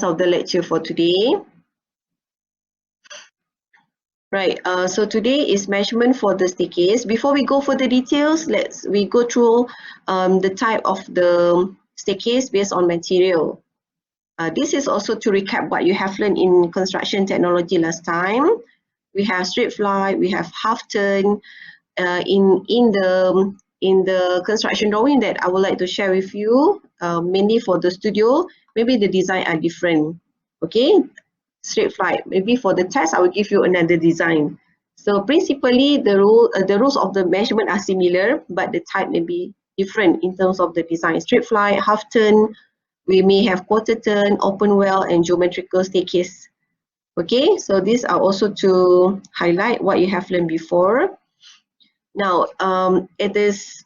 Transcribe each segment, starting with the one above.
of the lecture for today. Right, so today is measurement for the staircase. Before we go for the details, we go through the type of the staircase based on material. This is also to recap what you have learned in construction technology last time. We have straight flight, we have half turn. In the construction drawing that I would like to share with you, mainly for the studio, maybe the design are different. Okay, straight flight. Maybe for the test, I will give you another design. So principally, the rules of the measurement are similar, but the type may be different in terms of the design. Straight flight, half turn. We may have quarter turn, open well, and geometrical staircase. Okay, so these are also to highlight what you have learned before. Now, it is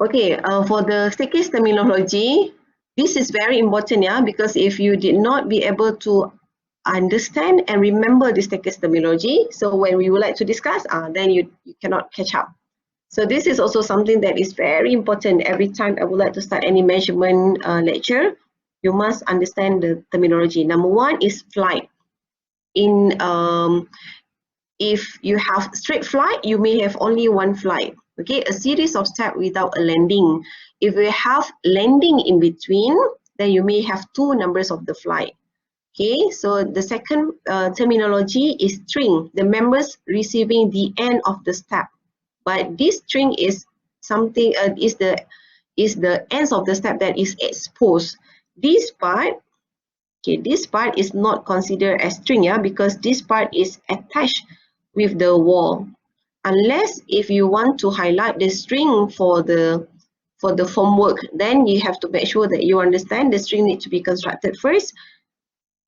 okay, for the staircase terminology, this is very important, yeah, because if you did not be able to understand and remember the staircase terminology, so when we would like to discuss, then you cannot catch up. So this is also something that is very important. Every time I would like to start any measurement lecture, you must understand the terminology. Number one is flight. If you have straight flight, you may have only one flight. Okay, a series of steps without a landing. If you have landing in between, then you may have two numbers of the flight. Okay, so the second terminology is string, the members receiving the end of the step. But this string is something is the ends of the step that is exposed. This part, okay, this part is not considered as string, yeah, because this part is attached with the wall. Unless if you want to highlight the string for the formwork, then you have to make sure that you understand the string need to be constructed first.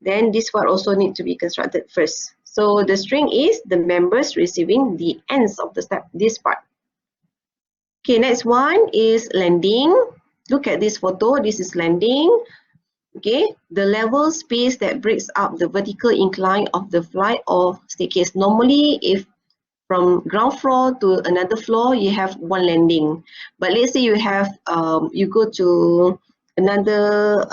Then this part also need to be constructed first. So the string is the members receiving the ends of the step, this part. Okay, next one is landing. Look at this photo. This is landing. Okay, the level space that breaks up the vertical incline of the flight or staircase. Normally, if from ground floor to another floor, you have one landing. But let's say you have you go to another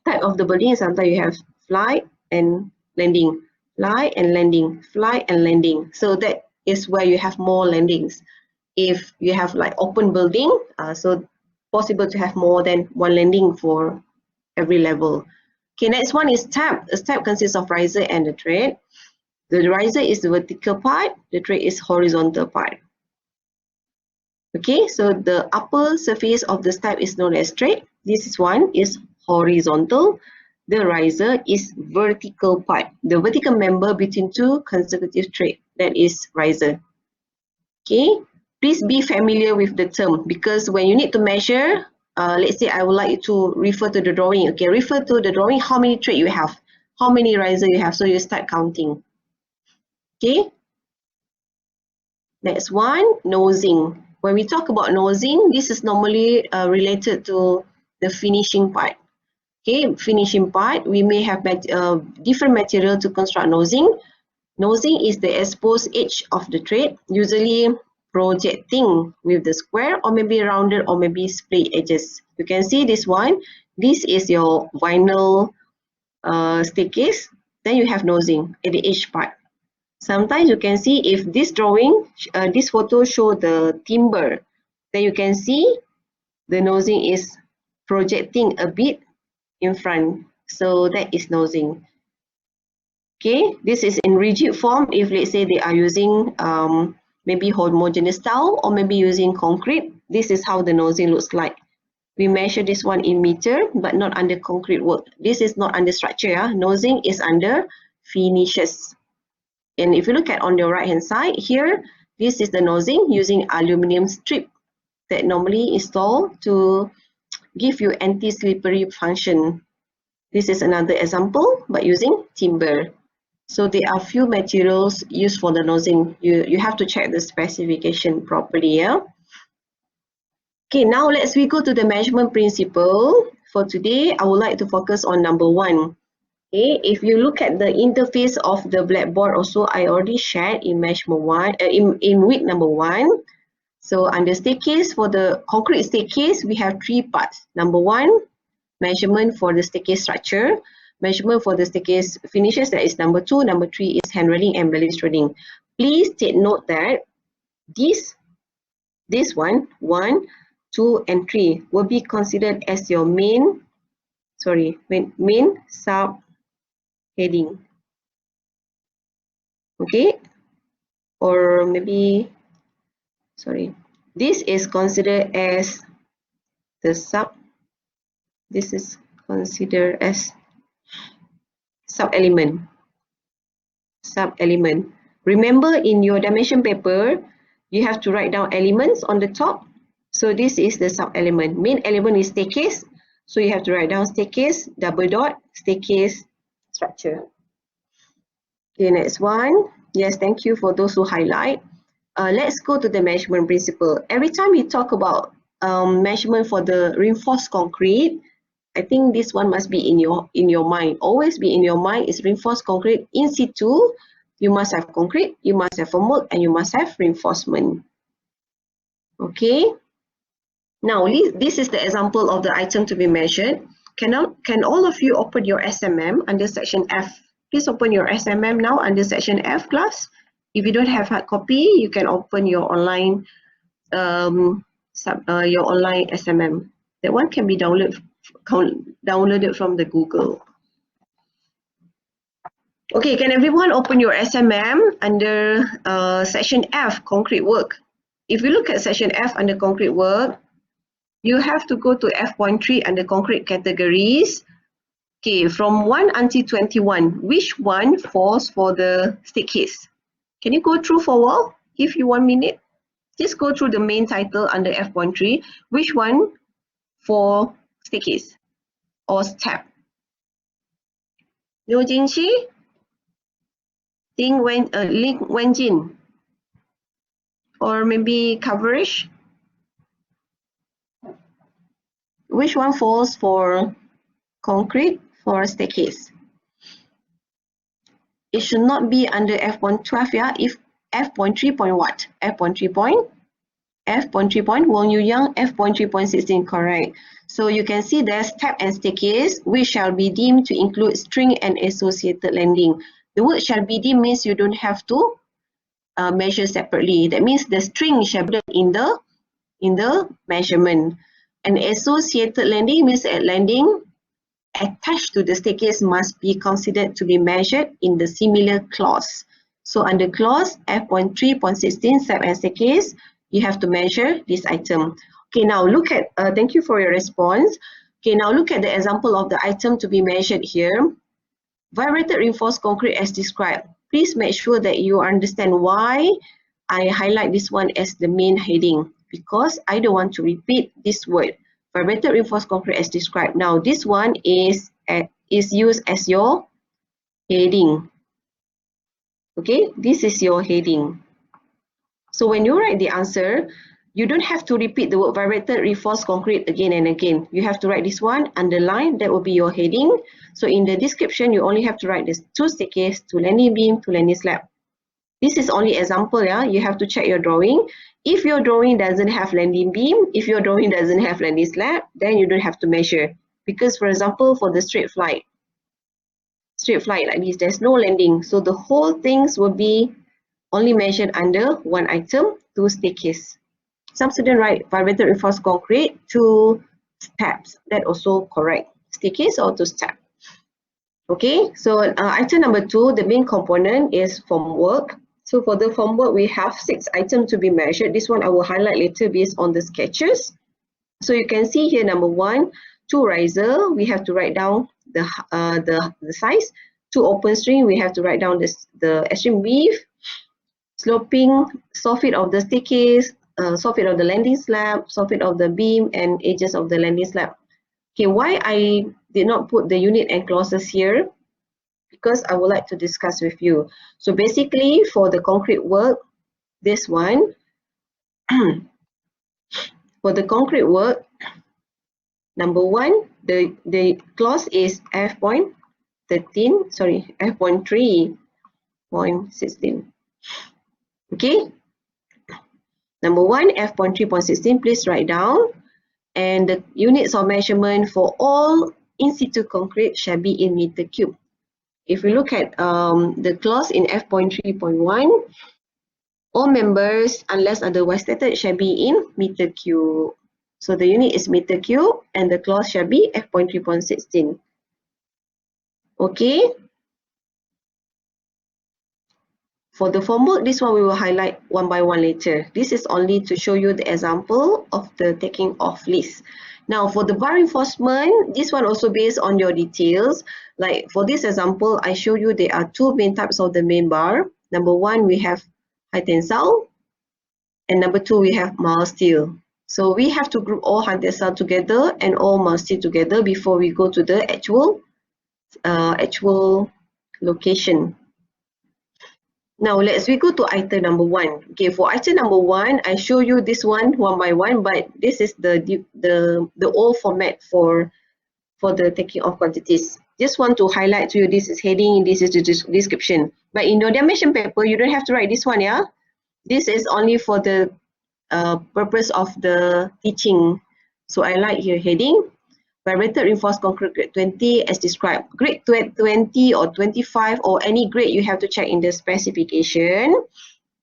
type of the building. Sometimes you have flight and landing, flight and landing, flight and landing. So that is where you have more landings. If you have like open building, so possible to have more than one landing for every level. Okay, next one is step. A step consists of riser and a tread. The riser is the vertical part, the tread is horizontal part. Okay, so the upper surface of the step is known as tread. This one is horizontal. The riser is vertical part, the vertical member between two consecutive tread, that is riser. Okay, please be familiar with the term, because when you need to measure, let's say I would like you to refer to the drawing. Okay, refer to the drawing, how many tread you have, how many riser you have, so you start counting. Okay, next one, nosing. When we talk about nosing, this is normally related to the finishing part. Okay, finishing part, we may have different material to construct nosing. Nosing is the exposed edge of the tread, usually projecting with the square or maybe rounded or maybe split edges. You can see this one. This is your vinyl staircase. Then you have nosing at the edge part. Sometimes you can see if this drawing, this photo show the timber, then you can see the nosing is projecting a bit in front. So that is nosing. Okay, this is in rigid form if let's say they are using maybe homogeneous style or maybe using concrete. This is how the nosing looks like. We measure this one in meter, but not under concrete work. This is not under structure. Yeah? Nosing is under finishes. And if you look at on the right hand side here, this is the nosing using aluminum strip that normally installed to give you anti-slippery function. This is another example, but using timber. So there are few materials used for the nosing. You have to check the specification properly. Yeah? Okay, now we go to the measurement principle. For today, I would like to focus on number one. Okay, if you look at the interface of the blackboard also, I already shared in measurement one, in week number 1. So under staircase, for the concrete staircase, we have 3 parts. Number 1, measurement for the staircase structure. Measurement for the staircase finishes, that is number 2. Number 3 is handrailing and balustrading. Please take note that this one, 1, 2, and 3 will be considered as your main sub heading. Okay, or maybe, this is considered as the this is considered as sub-element. Remember, in your dimension paper, you have to write down elements on the top. So this is the sub-element. Main element is staircase. So you have to write down staircase, double dot, staircase structure. Okay, next one. Yes, thank you for those who highlight. Let's go to the measurement principle. Every time we talk about measurement for the reinforced concrete, I think this one must be in your mind. Always be in your mind is reinforced concrete in situ. You must have concrete, you must have formwork, and you must have reinforcement. Okay. Now this is the example of the item to be measured. Can all of you open your SMM under section F? Please open your SMM now under section F, class. If you don't have hard copy, you can open your online SMM. That one can be downloaded from the Google. Okay, can everyone open your SMM under section F, concrete work? If you look at section F under concrete work, you have to go to F.3 under concrete categories. Okay, from 1 until 21, which one falls for the staircase? Can you go through for a while? Give you 1 minute. Just go through the main title under F.3. Which one for staircase or step? Liu Jinqi? Lin Wenjin? Or maybe coverage? Which one falls for concrete for staircase? It should not be under F.12, yeah? If F.3 point what? F.3 point? F.3 point, Wong Yu Yang, F.3.16, correct. So you can see there's step and staircase, which shall be deemed to include string and associated landing. The word shall be deemed means you don't have to measure separately. That means the string shall be in the measurement. And associated landing means a landing attached to the staircase must be considered to be measured in the similar clause. So under clause F.3.16, step and staircase, you have to measure this item. Okay, now look at, thank you for your response. Okay, now look at the example of the item to be measured here. Vibrated reinforced concrete as described. Please make sure that you understand why I highlight this one as the main heading, because I don't want to repeat this word. Vibrated reinforced concrete as described. Now this one is used as your heading. Okay, this is your heading. So when you write the answer, you don't have to repeat the word vibrated reinforced concrete again and again. You have to write this one, underline, that will be your heading. So in the description, you only have to write this: to staircase, to landing beam, to landing slab. This is only example, yeah. You have to check your drawing. If your drawing doesn't have landing beam, if your drawing doesn't have landing slab, then you don't have to measure. Because for example, for the straight flight like this, there's no landing. So the whole things will be only measured under one item, to staircase. Some students write vibrated reinforced concrete to steps. That also correct. Staircase or to step. Okay, so item number 2, the main component is formwork. So for the formwork, we have 6 items to be measured. This one I will highlight later based on the sketches. So you can see here, number 1, 2 riser, we have to write down the size. 2 open string, we have to write down the extreme width. Sloping, soffit of the staircase, soffit of the landing slab, soffit of the beam, and edges of the landing slab. Okay, why I did not put the unit and clauses here? Because I would like to discuss with you. So basically, for the concrete work, this one, for the concrete work, number 1, the clause is F.1 f.3.16. Okay, number 1, f.3.16, please write down. And the units of measurement for all in situ concrete shall be in meter cube. If we look at the clause in f.3.1, all members, unless otherwise stated, shall be in meter cube. So the unit is meter cube and the clause shall be f.3.16. Okay. For the formwork, this one we will highlight one by one later. This is only to show you the example of the taking off list. Now for the bar reinforcement, this one also based on your details. Like for this example, I show you there are two main types of the main bar. Number 1, we have high tensile, and number 2, we have mild steel. So we have to group all high tensile together and all mild steel together before we go to the actual location. Now let's we go to item number 1. Okay, for item number 1, I show you this one by one, but this is the old format for the taking of quantities. Just want to highlight to you, this is heading, this is the description. But in your dimension paper, you don't have to write this one, yeah. This is only for the purpose of the teaching. So I like here heading. Vibrated reinforced concrete grade 20 as described. Grade 20 or 25 or any grade you have to check in the specification.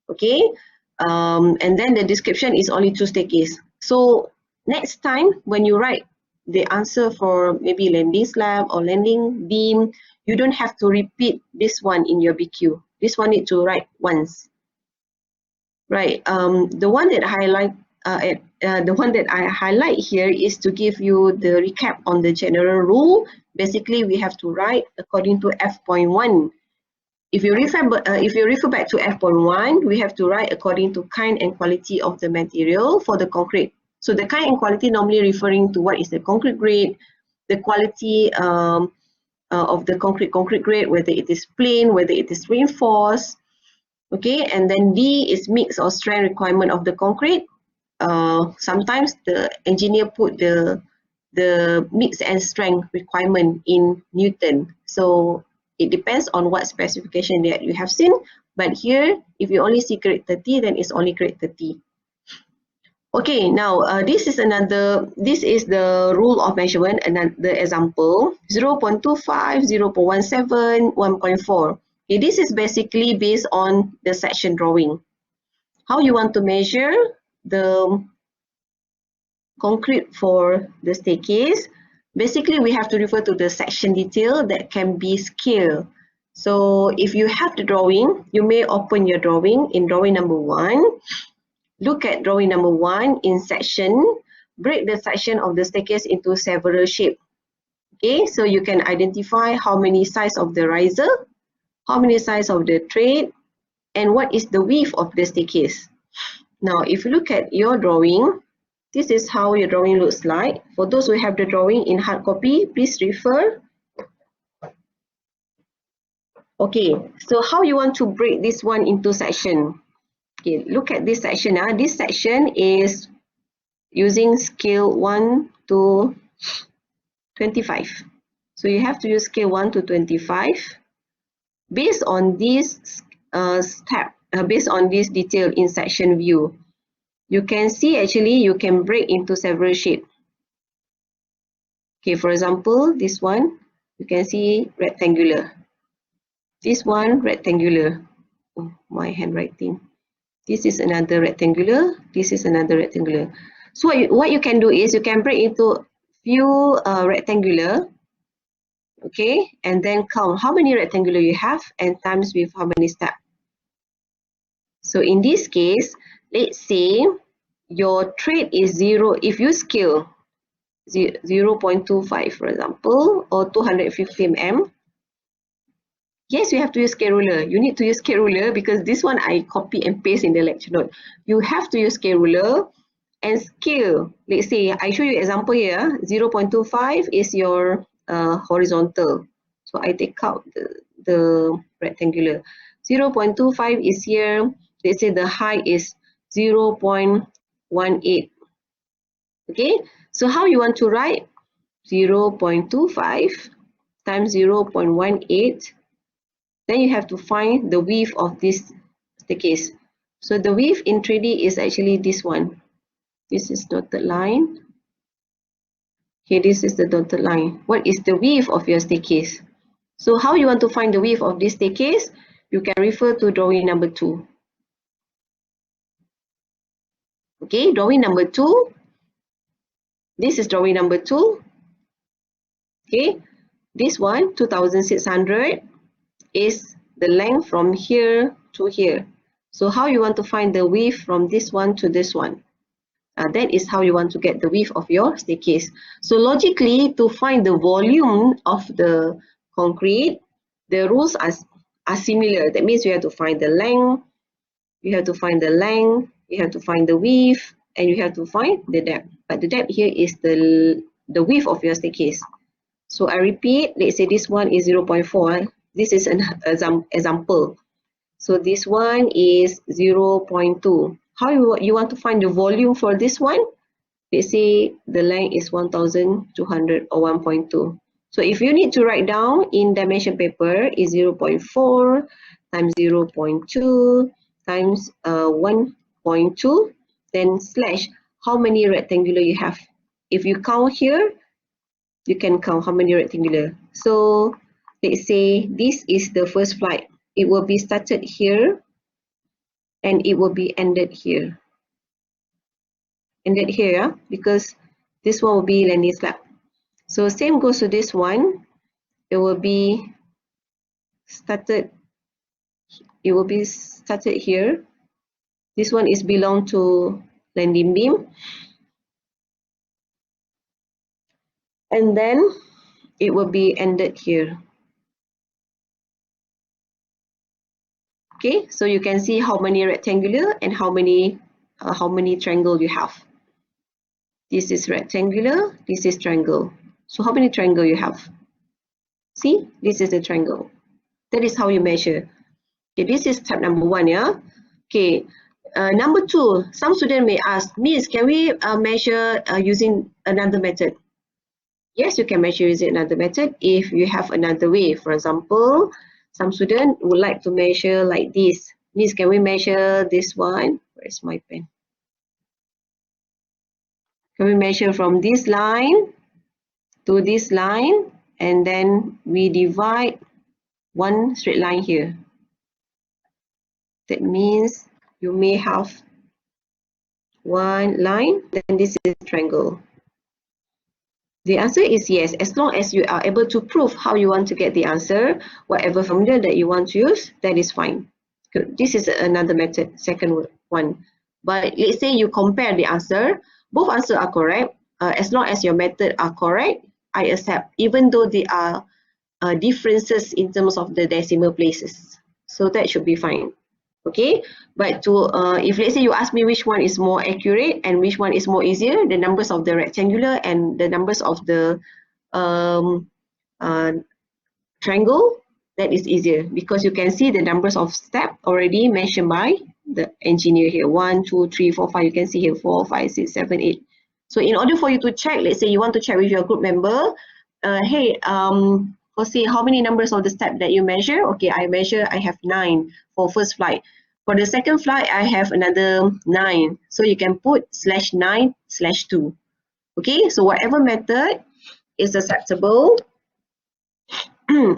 Okay, and then the description is only 2 staircase. So next time when you write the answer for maybe landing slab or landing beam, you don't have to repeat this one in your BQ. This one need to write once. Right, the one that I highlight here is to give you the recap on the general rule. Basically, we have to write according to F.1. If you refer back to F.1, we have to write according to kind and quality of the material for the concrete. So the kind and quality normally referring to what is the concrete grade, the quality of the concrete grade, whether it is plain, whether it is reinforced. Okay, and then D is mix or strength requirement of the concrete. Sometimes the engineer put the mix and strength requirement in Newton. So it depends on what specification that you have seen. But here, if you only see grade 30, then it's only grade 30. Okay, now this is the rule of measurement and the example 0.25, 0.17, 1.4. Okay, this is basically based on the section drawing. How you want to measure the concrete for the staircase? Basically, we have to refer to the section detail that can be scaled. So if you have the drawing, you may open your drawing in drawing number 1. Look at drawing number 1 in section. Break the section of the staircase into several shapes. Okay, so you can identify how many sides of the riser, how many sides of the tread, and what is the width of the staircase. Now, if you look at your drawing, this is how your drawing looks like. For those who have the drawing in hard copy, please refer. Okay, so how you want to break this one into section? Okay, look at this section. This section is using scale 1 to 25. So you have to use scale 1 to 25. Based on this based on this detail in section view, you can see actually you can break into several shapes. Okay, for example, this one, you can see rectangular. This one, rectangular. Oh, my handwriting. This is another rectangular. This is another rectangular. So what you can do is you can break into few rectangular. Okay, and then count how many rectangular you have and times with how many steps. So in this case, let's say your tread is 0. If you scale 0.25, for example, or 250 mm, yes, you have to use scale ruler. You need to use scale ruler because this one I copy and paste in the lecture note. You have to use scale ruler and scale. Let's say I show you example here. 0.25 is your horizontal. So I take out the rectangular. 0.25 is here. Let's say the height is 0.18. Okay, so how you want to write? 0.25 times 0.18. Then you have to find the width of this staircase. So the width in 3D is actually this one. This is dotted line. Okay, this is the dotted line. What is the width of your staircase? So how you want to find the width of this staircase? You can refer to drawing number 2. Okay, drawing number 2. This is drawing number 2. Okay, this one, 2600, is the length from here to here. So how you want to find the width from this one to this one? That is how you want to get the width of your staircase. So logically, to find the volume of the concrete, the rules are similar. That means you have to find the length, you have to find the length, you have to find the width, and you have to find the depth. But the depth here is the width of your staircase. So I repeat, let's say this one is 0.4. This is an example. So this one is 0.2. How you want to find the volume for this one? Let's say the length is 1200 or 1.2. So if you need to write down in dimension paper is 0.4 times 0.2 times 1.2, then slash how many rectangular you have. If you count here, you can count how many rectangular. So let's say this is the first flight. It will be started here and it will be ended here. Ended here, yeah? Because this one will be landing slab. So same goes to this one. It will be started. It will be started here. This one is belong to landing beam. And then it will be ended here. Okay, so you can see how many rectangular and how many triangle you have. This is rectangular, this is triangle. So how many triangle you have? See, this is the triangle. That is how you measure. Okay, this is step number 1, yeah. Okay, number 2, some student may ask, Miss, can we measure using another method? Yes, you can measure using another method if you have another way. For example, some student would like to measure like this. Miss, can we measure this one? Where's my pen? Can we measure from this line to this line, and then we divide one straight line here. That means you may have one line, then this is a triangle. The answer is yes, as long as you are able to prove how you want to get the answer, whatever formula that you want to use, that is fine. Good. This is another method, second one. But let's say you compare the answer, both answers are correct. As long as your method are correct, I accept, even though there are differences in terms of the decimal places. So that should be fine. Okay, but to if let's say you ask me which one is more accurate and which one is more easier, the numbers of the rectangular and the numbers of the triangle, that is easier because you can see the numbers of step already mentioned by the engineer here. 1, 2, 3, 4, 5. You can see here 4, 5, 6, 7, 8. So in order for you to check, let's say you want to check with your group member, hey, Jose, how many numbers of the step that you measure? Okay, I have 9 for first flight. For the second flight, I have another 9. So you can put /9/2. Okay, so whatever method is acceptable,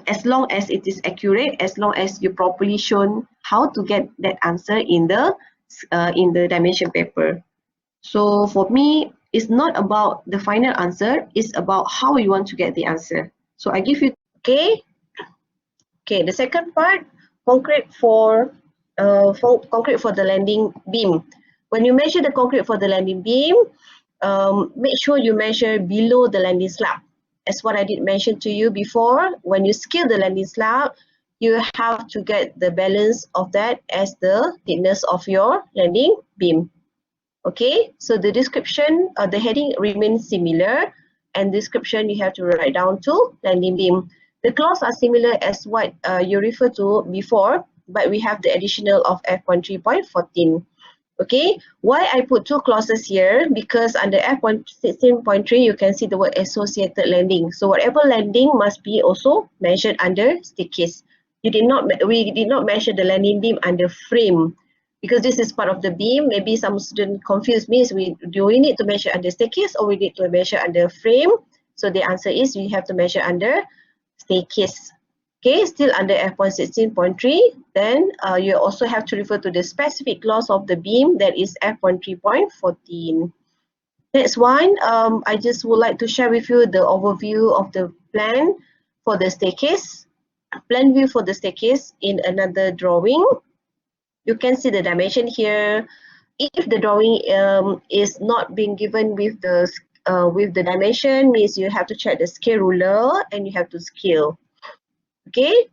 as long as it is accurate, as long as you properly shown how to get that answer in the dimension paper. So for me, it's not about the final answer, it's about how you want to get the answer. So I give you, okay, the second part, concrete for the landing beam. When you measure the concrete for the landing beam, make sure you measure below the landing slab. As what I did mention to you before, when you scale the landing slab, you have to get the balance of that as the thickness of your landing beam. Okay, so the description, the heading remains similar, and description you have to write down to landing beam. The clause are similar as what you referred to before, but we have the additional of F13.14. Okay, why I put two clauses here? Because under F16.3, you can see the word associated landing. So whatever landing must be also measured under staircase. We did not measure the landing beam under frame because this is part of the beam. Maybe some student confuse me. So do we need to measure under staircase or we need to measure under frame? So the answer is we have to measure under staircase. Okay, still under F16.3, then you also have to refer to the specific clause of the beam, that is F13.14. Next one, I just would like to share with you the overview of the plan for the staircase. Plan view for the staircase in another drawing. You can see the dimension here. If the drawing is not being given with the dimension, means you have to check the scale ruler and you have to scale. Okay.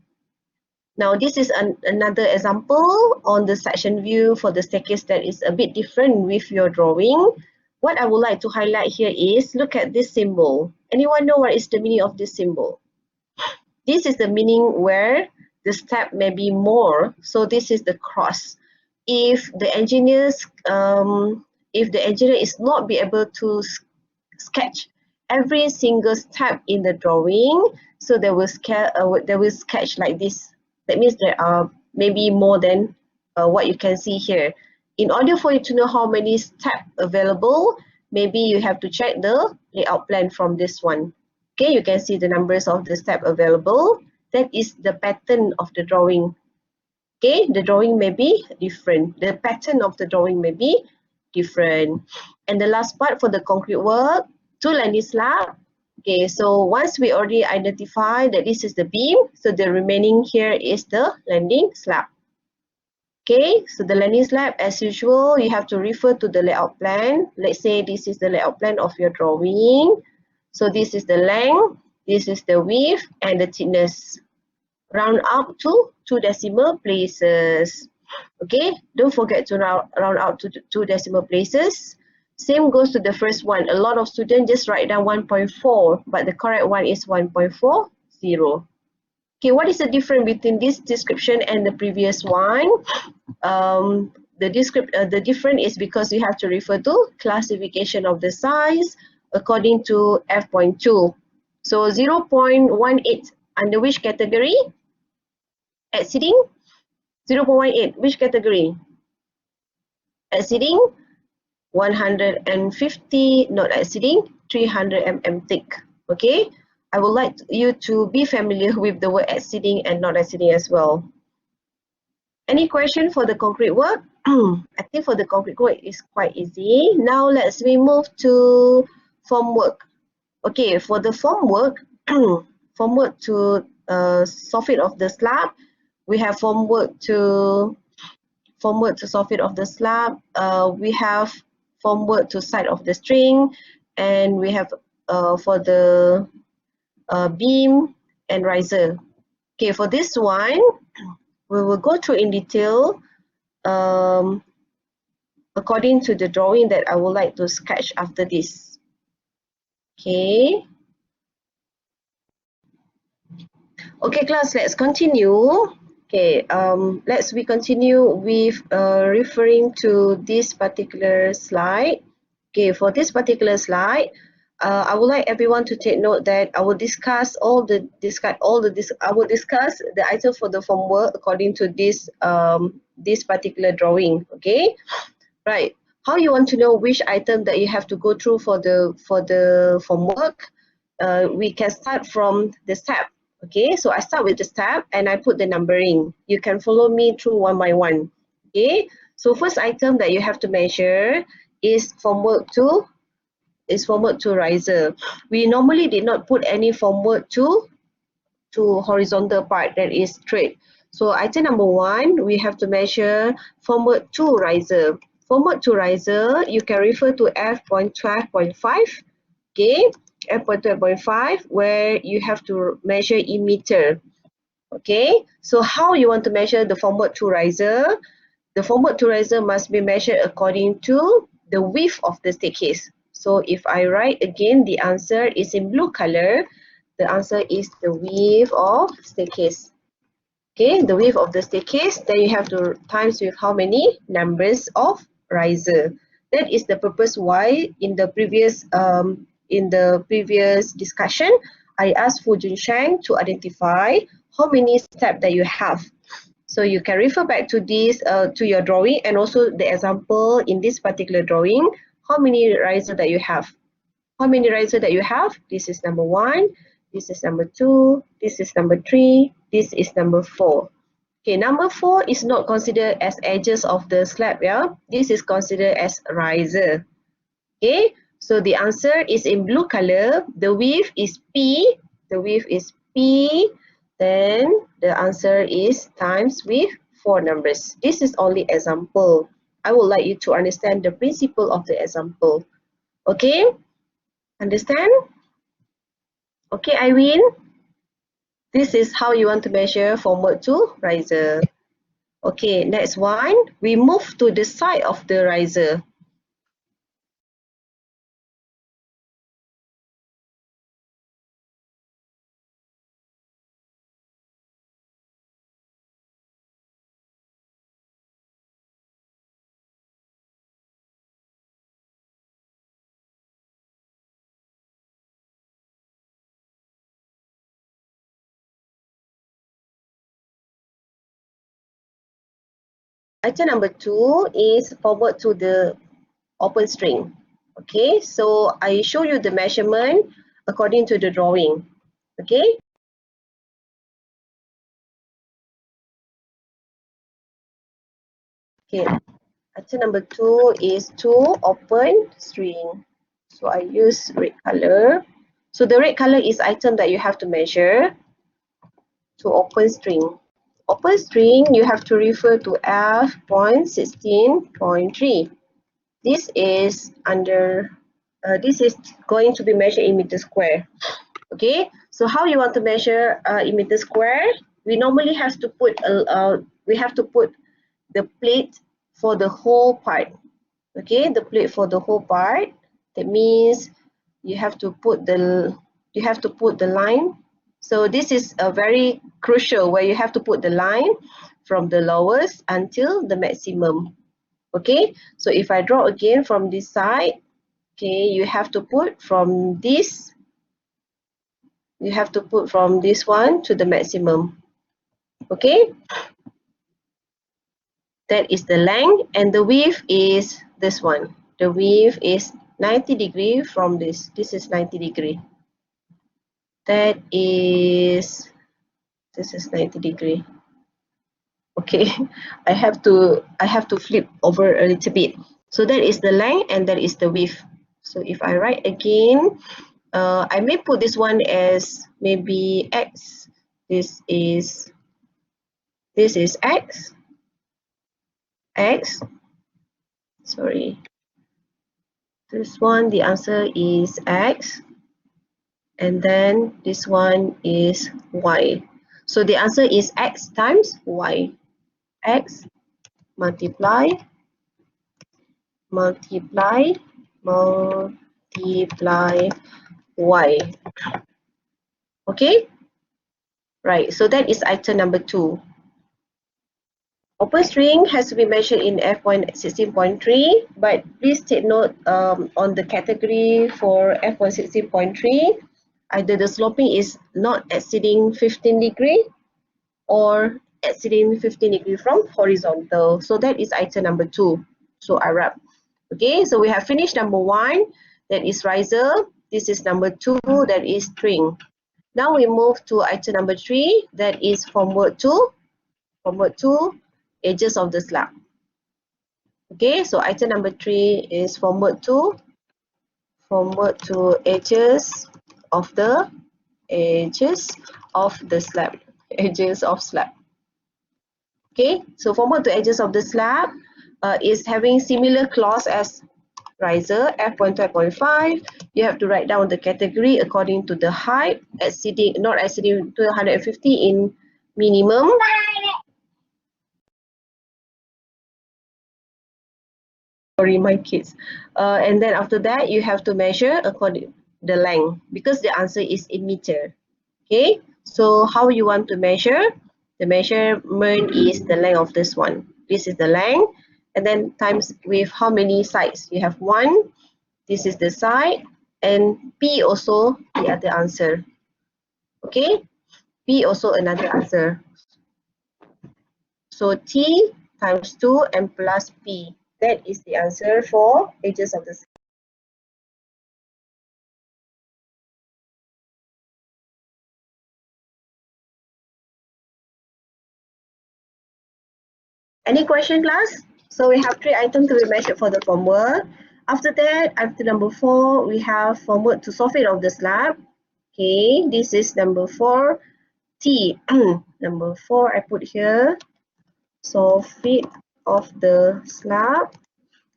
Now this is another example on the section view for the staircase that is a bit different with your drawing. What I would like to highlight here is, look at this symbol. Anyone know what is the meaning of this symbol? This is the meaning where the step may be more. So this is the cross. If the engineer is not be able to sketch every single step in the drawing, so they will sketch like this. That means there are maybe more than what you can see here. In order for you to know how many steps available, maybe you have to check the layout plan from this one. Okay, you can see the numbers of the steps available. That is the pattern of the drawing. Okay, the drawing may be different. The pattern of the drawing may be different. And the last part for the concrete work, two landing slab. Okay, so once we already identify that this is the beam, so the remaining here is the landing slab. Okay, so the landing slab, as usual, you have to refer to the layout plan. Let's say this is the layout plan of your drawing. So this is the length, this is the width, and the thickness. Round up to 2 decimal places. Okay, don't forget to round out to 2 decimal places. Same goes to the first one. A lot of students just write down 1.4, but the correct one is 1.40. Okay, what is the difference between this description and the previous one? The difference is because you have to refer to classification of the size according to F.2. So 0.18 under which category? Exceeding 0.18, which category? Exceeding 150, not exceeding 300 mm thick. Okay, I would like you to be familiar with the word exceeding and not exceeding as well. Any question for the concrete work? I think for the concrete work is quite easy. Now let's move to formwork. Okay, for the formwork, formwork to soffit of the slab, we have formwork to soffit of the slab. We have formwork to side of the string, and we have for the beam and riser. Okay, for this one, we will go through in detail according to the drawing that I would like to sketch after this. Okay. Okay, class, let's continue. Okay, we continue with referring to this particular slide. Okay, for this particular slide, I would like everyone to take note that I will discuss the item for the formwork according to this this particular drawing. Okay, right. How you want to know which item that you have to go through for the formwork? We can start from the step. Okay, so I start with the step and I put the numbering. You can follow me through one by one. Okay, so first item that you have to measure is formwork to riser. We normally did not put any formwork to horizontal part, that is straight. So item number one, we have to measure formwork to riser. Formwork to riser, you can refer to F.12.5. Okay, F.12.5, where you have to measure in meter. Okay, so how you want to measure the formwork to riser? The formwork to riser must be measured according to the width of the staircase. So if I write again, the answer is in blue color. The answer is the width of staircase. Okay, the width of the staircase, then you have to times with how many numbers of riser. That is the purpose why in the previous discussion, I asked Fu Junsheng to identify how many steps that you have. So you can refer back to this to your drawing and also the example in this particular drawing. How many riser that you have? How many riser that you have? This is number 1. This is number 2. This is number 3. This is number 4. Okay, number 4 is not considered as edges of the slab. Yeah, this is considered as riser. Okay, so the answer is in blue color. The width is P. The width is P. Then the answer is times with 4 numbers. This is only example. I would like you to understand the principle of the example. Okay, understand? Okay, Irene. This is how you want to measure formwork to riser. Okay, next one. We move to the side of the riser. Item number 2 is forward to the open string. Okay, so I show you the measurement according to the drawing. Okay. Okay. Item number 2 is to open string. So I use red color. So the red color is item that you have to measure to open string. Open string, you have to refer to F.16.3. This is this is going to be measured in meter square. Okay, so how you want to measure in meter square? We normally have to put the plate for the whole part. Okay, the plate for the whole part. That means you have to put the line. So this is a very crucial where you have to put the line from the lowest until the maximum. Okay, so if I draw again from this side, okay, you have to put from this one to the maximum. Okay, that is the length, and the width is this one. The width is 90 degree from this. This is 90 degree. This is 90 degree. Okay, I have to flip over a little bit. So that is the length and that is the width. So if I write again, I may put this one as maybe X. This is X. Sorry. This one, the answer is X. And then this one is Y. So the answer is X times Y. X multiply Y. Okay? Right, so that is item number 2. Open string has to be measured in F1.16.3, but please take note on the category for F1.16.3, either the sloping is not exceeding 15 degree or exceeding 15 degree from horizontal. So that is item number 2. So I wrap. Okay, so we have finished number 1, that is riser. This is number 2, that is string. Now we move to item number 3, that is formwork to edges of the slab. Okay, so item number 3 is formwork to edges of the slab. Edges of slab. Okay, so formwork to edges of the slab is having similar clause as riser, F.2.5. You have to write down the category according to the height, not exceeding 250 in minimum. Sorry, my kids. And then after that, you have to measure according the length because the answer is in meter. Okay, so how you want to measure? The measurement is the length of this one. This is the length, and then times with how many sides? You have 1, this is the side, and P also the other answer. Okay, P also another answer. So T times 2 and plus P. That is the answer for edges of the slab. Any question, class? So we have 3 items to be measured for the formwork. After that, after number 4, we have formwork to soffit of the slab. Okay, this is number 4. T. Number 4, I put here. Soffit of the slab.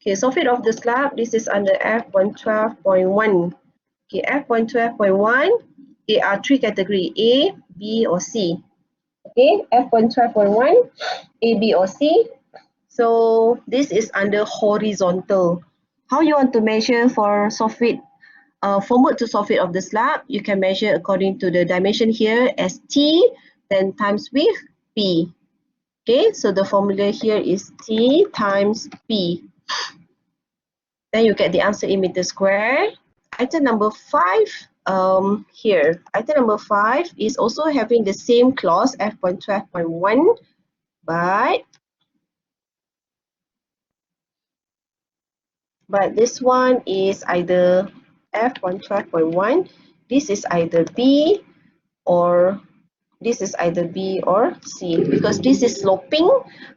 Okay, soffit of the slab, this is under F.12.1. Okay, F.12.1, there are 3 categories, A, B, or C. Okay, F.12.1, A, B, or C. So this is under horizontal. How you want to measure for soffit, formwork to soffit of the slab? You can measure according to the dimension here as T, then times with P. Okay, so the formula here is T times P. Then you get the answer in meter square. Item number 5 here. Item number 5 is also having the same clause F.12.1, but this one is either F.12.1. This is either B or this is either B or C, because this is sloping,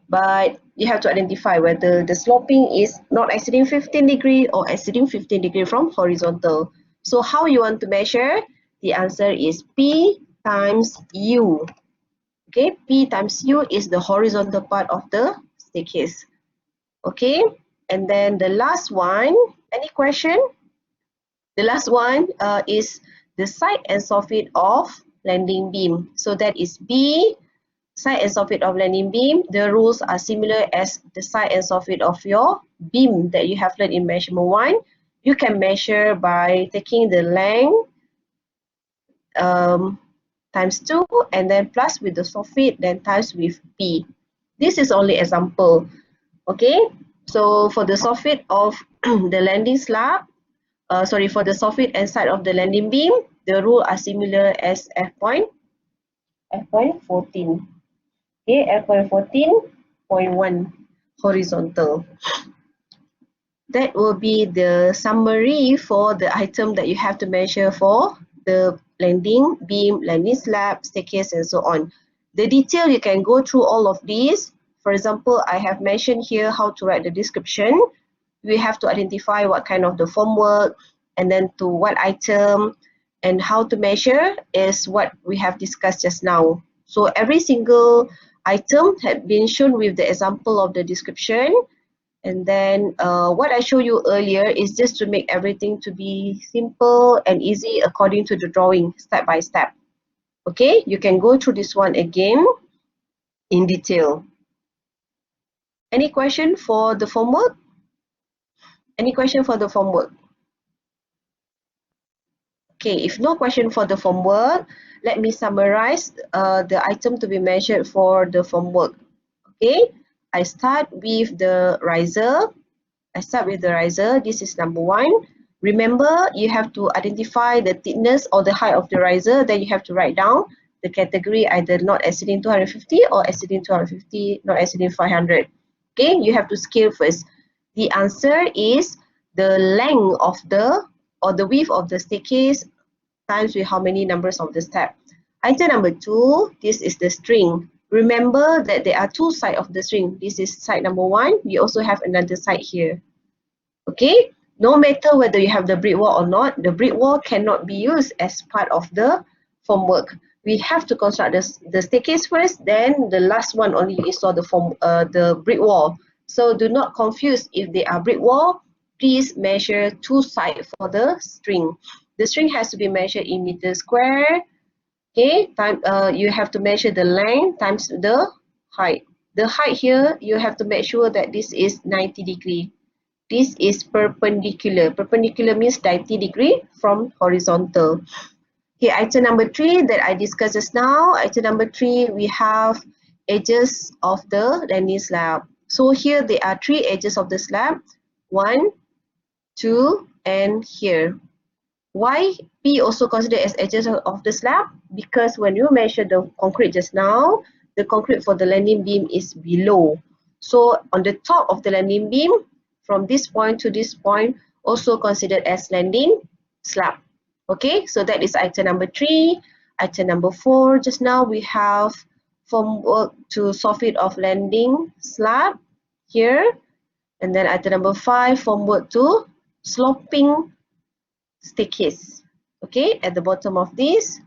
but you have to identify whether the sloping is not exceeding 15 degree or exceeding 15 degree from horizontal. So how you want to measure? The answer is P times U. Okay, P times U is the horizontal part of the staircase. Okay, and then the last one, any question? The last one is the side and soffit of landing beam. So that is B, side and soffit of landing beam. The rules are similar as the side and soffit of your beam that you have learned in measurement 1. You can measure by taking the length times 2 and then plus with the soffit, then times with P. This is only example. Okay, so for the soffit of the landing slab, for the soffit and side of the landing beam, the rule are similar as F.14. Okay, F.14.1 horizontal. That will be the summary for the item that you have to measure for the landing beam, landing slab, staircase, and so on. The detail, you can go through all of these. For example, I have mentioned here how to write the description. We have to identify what kind of the formwork and then to what item, and how to measure is what we have discussed just now. So every single item had been shown with the example of the description. And then what I showed you earlier is just to make everything to be simple and easy according to the drawing, step by step. Okay, you can go through this one again in detail. Any question for the formwork? Any question for the formwork? Okay, if no question for the formwork, let me summarize the item to be measured for the formwork. Okay, I start with the riser. This is number 1. Remember, you have to identify the thickness or the height of the riser. Then you have to write down the category, either not exceeding 250 or exceeding 250, not exceeding 500. Okay, you have to scale first. The answer is the length of the width of the staircase times with how many numbers of the step. Item number 2, this is the string. Remember that there are 2 sides of the string. This is side number 1. We also have another side here. Okay, no matter whether you have the brick wall or not, the brick wall cannot be used as part of the formwork. We have to construct the staircase first, then the last one only you install the brick wall. So do not confuse if they are brick wall. Please measure 2 sides for the string. The string has to be measured in meter square. Okay, you have to measure the length times the height. The height here, you have to make sure that this is 90 degree. This is perpendicular. Perpendicular means 90 degree from horizontal. Okay, item number 3 that I discussed just now. Item number 3, we have edges of the landing slab. So here there are 3 edges of the slab, 1, 2, and here. Why P also considered as edges of the slab? Because when you measure the concrete just now, the concrete for the landing beam is below. So on the top of the landing beam, from this point to this point, also considered as landing slab. Okay, so that is item number 3. Item number 4, just now we have formwork to soffit of landing slab here. And then item number 5, formwork to sloping staircase. Okay, at the bottom of this,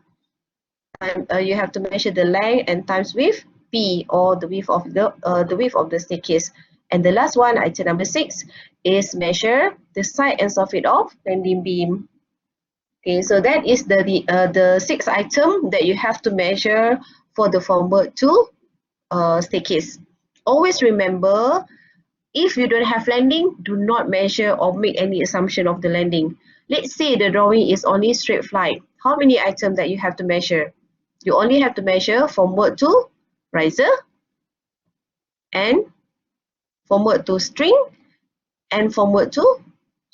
you have to measure the length and times with P, or the width of the staircase. And the last one, item number 6, is measure the side and soffit of landing beam. Okay, so that is the 6 item that you have to measure for the formwork to staircase. Always remember, if you don't have landing, do not measure or make any assumption of the landing. Let's say the drawing is only straight flight. How many items that you have to measure? You only have to measure formwork to riser, and formwork to string, and formwork to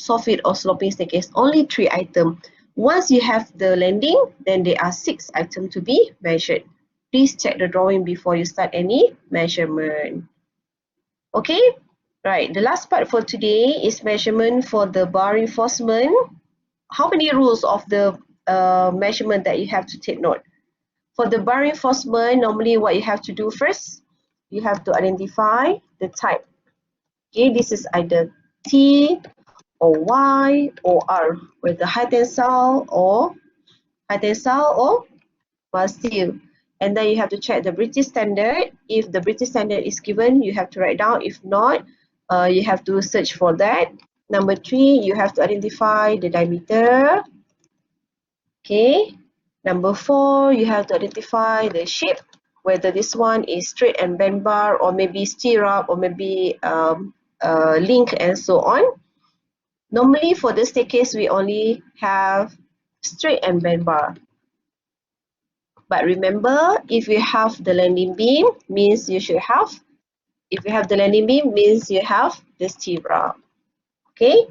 soffit or sloping staircase. Only 3 items. Once you have the landing, then there are 6 items to be measured. Please check the drawing before you start any measurement. Okay? Right, the last part for today is measurement for the bar reinforcement. How many rules of the measurement that you have to take note? For the bar reinforcement, normally what you have to do first, you have to identify the type. Okay, this is either T or Y or R, whether high tensile or mild steel. And then you have to check the British standard. If the British standard is given, you have to write down. If not, you have to search for that. Number 3, you have to identify the diameter. Okay. Number 4, you have to identify the shape, whether this one is straight and bend bar, or maybe stirrup, or maybe link, and so on. Normally for the staircase, we only have straight and bend bar. But remember, if you have the landing beam, means you should have, if you have the landing beam, means you have the stirrup. Okay.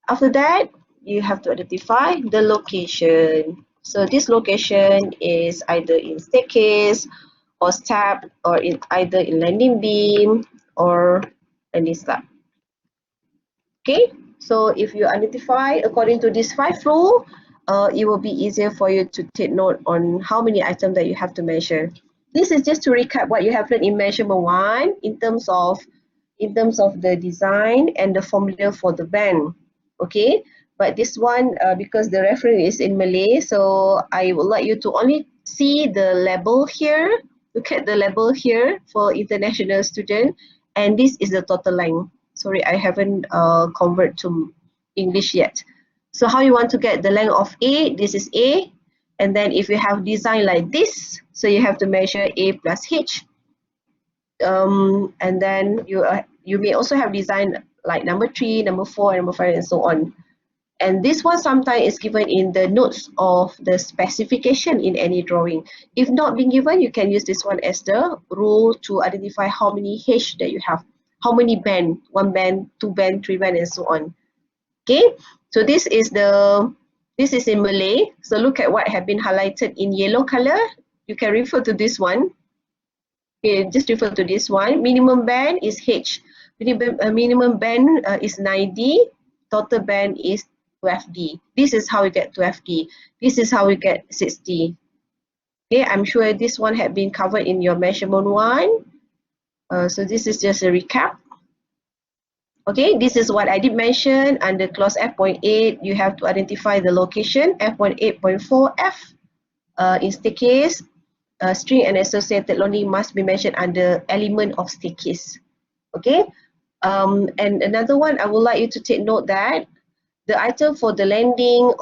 After that, you have to identify the location. So this location is either in staircase or step, or either in landing beam or landing slab. Okay, so if you identify according to this 5 rule, it will be easier for you to take note on how many items that you have to measure. This is just to recap what you have learned in measurement 1 in terms of the design and the formula for the band. Okay, but this one, because the reference is in Malay, so I would like you to only see the label here. Look at the label here for international student, and this is the total length. Sorry, I haven't convert to English yet. So how you want to get the length of A? This is A, and then if you have design like this, so you have to measure A plus H. And then you may also have design like number 3, number 4, number 5, and so on. And this one sometimes is given in the notes of the specification in any drawing. If not being given, you can use this one as the rule to identify how many H that you have, how many band, 1 band, 2 band, 3 band, and so on. Okay, so this is in Malay. So look at what have been highlighted in yellow color. You can refer to this one. Okay, just refer to this one. Minimum band is H. Minimum band is 9D. Total band is 12D. This is how we get 12D. This is how we get 6D. Okay, I'm sure this one had been covered in your measurement 1. So this is just a recap. Okay, this is what I did mention under clause F.8. You have to identify the location. F.8.4 F. In staircase, string and associated loading must be mentioned under element of staircase. Okay, and another one, I would like you to take note that the item for the landing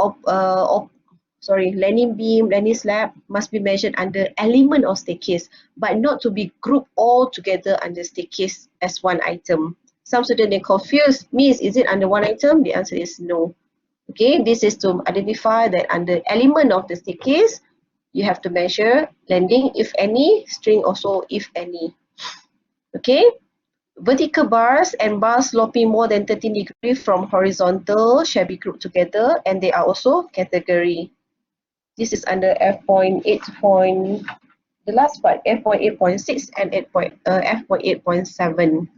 landing beam, landing slab must be measured under element of staircase, but not to be grouped all together under staircase as one item. Some students they confused, means is it under one item? The answer is no. Okay, this is to identify that under element of the staircase, you have to measure landing if any, string also if any. Okay, Vertical bars and bars sloping more than 13 degrees from horizontal shall be grouped together, and they are also category. This is under F.8. The last part, F.8.6 and F.8.7.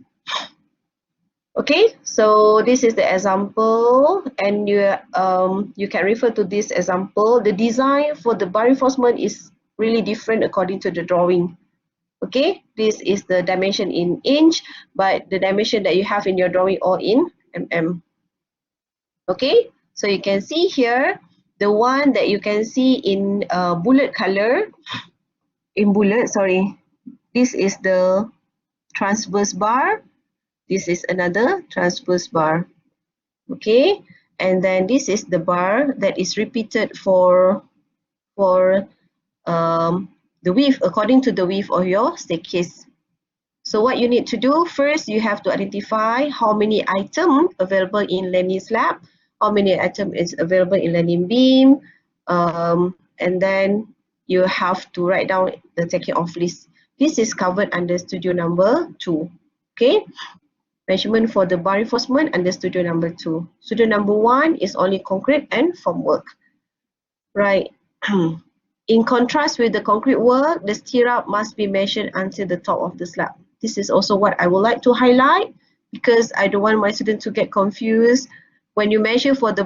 Okay, so this is the example, and you can refer to this example. The design for the bar reinforcement is really different according to the drawing. Okay, this is the dimension in inch, but the dimension that you have in your drawing all in mm. Okay, so you can see here, the one that you can see in bullet color, this is the transverse bar. This is another transverse bar. Okay, and then this is the bar that is repeated for the width, according to the width of your staircase. So what you need to do, first you have to identify how many items available in landing slab, how many items is available in landing beam, and then you have to write down the taking off list. This is covered under studio number 2. Okay, measurement for the bar reinforcement under studio number 2. Studio number 1 is only concrete and formwork. Right. In contrast with the concrete work, the stirrup must be measured until the top of the slab. This is also what I would like to highlight, because I don't want my students to get confused. When you measure for the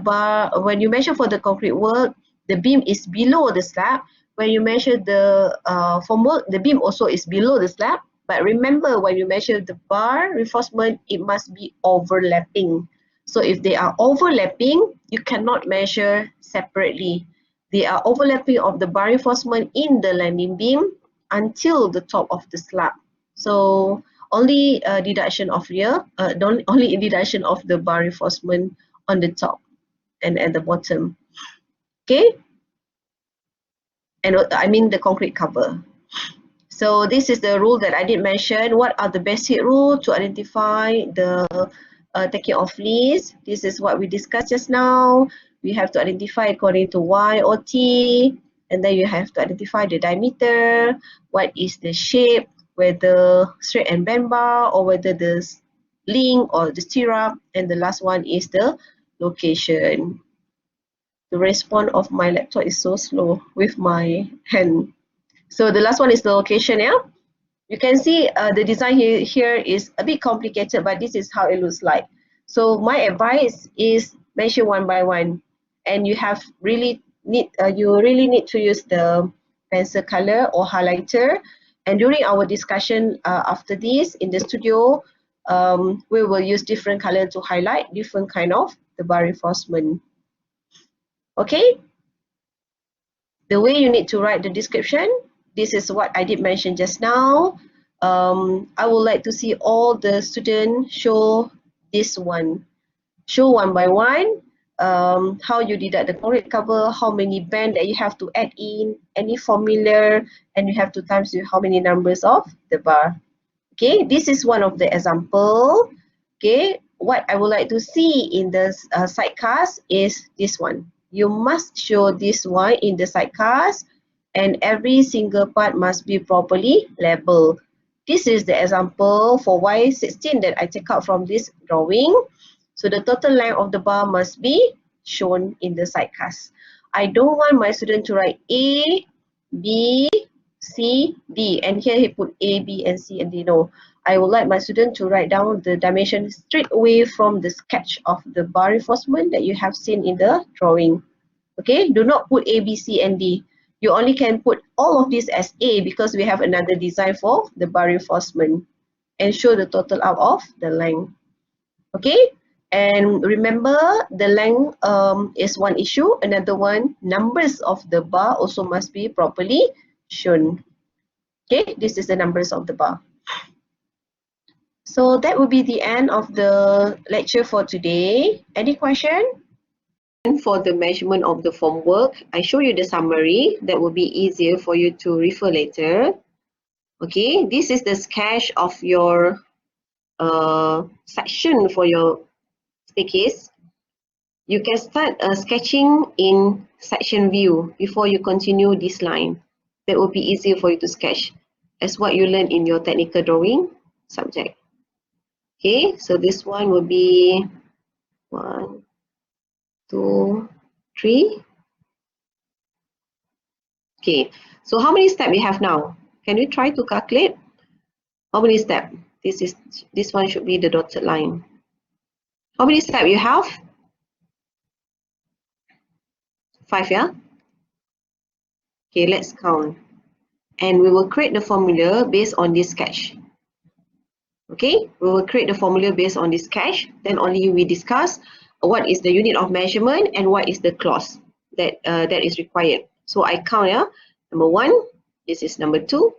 concrete work, the beam is below the slab. When you measure the formwork, the beam also is below the slab. But remember, when you measure the bar reinforcement, it must be overlapping. So if they are overlapping, you cannot measure separately. They are overlapping of the bar reinforcement in the landing beam until the top of the slab. So only deduction of only deduction of the bar reinforcement on the top and at the bottom. Okay, and I mean the concrete cover. So this is the rule that I did mention. What are the basic rules to identify the taking off list? This is what we discussed just now. We have to identify according to Y or T, and then you have to identify the diameter, what is the shape, whether straight and bend bar or whether the link or the stirrup, and the last one is the location. The response of my laptop is so slow with my hand. So the last one is the location, yeah? You can see the design here is a bit complicated, but this is how it looks like. So my advice is measure one by one, and you really need to use the pencil color or highlighter. And during our discussion after this in the studio, we will use different color to highlight different kind of the bar reinforcement. Okay, the way you need to write the description, this is what I did mention just now. I would like to see all the students show this one. Show one by one how you deduct the concrete cover, how many band that you have to add in, any formula, and you have to times with how many numbers of the bar. Okay, this is one of the example. Okay, what I would like to see in the sidecast is this one. You must show this one in the sidecast, and every single part must be properly labeled. This is the example for Y16 that I take out from this drawing. So the total length of the bar must be shown in the sidecast. I don't want my student to write A, B, C, D, and here he put A, B, and C and D. No, I would like my student to write down the dimension straight away from the sketch of the bar reinforcement that you have seen in the drawing. Okay, do not put A, B, C, and D. You only can put all of this as A because we have another design for the bar reinforcement, and show the total out of the length. Okay, and remember the length is one issue. Another one, numbers of the bar also must be properly shown. Okay, this is the numbers of the bar. So that will be the end of the lecture for today. Any question? For the measurement of the formwork, I show you the summary. That will be easier for you to refer later. Okay, this is the sketch of your section for your staircase. You can start sketching in section view before you continue this line. That will be easier for you to sketch as what you learn in your technical drawing subject. Okay, so this one will be 1, 2, 3. Okay, so how many steps we have now? Can we try to calculate? How many steps? This one should be the dotted line. How many steps you have? 5, yeah? Okay, let's count. And we will create the formula based on this sketch. Okay, we will create the formula based on this sketch. Then only we discuss what is the unit of measurement and what is the clause that is required. So I count, yeah. Number 1, this is number 2,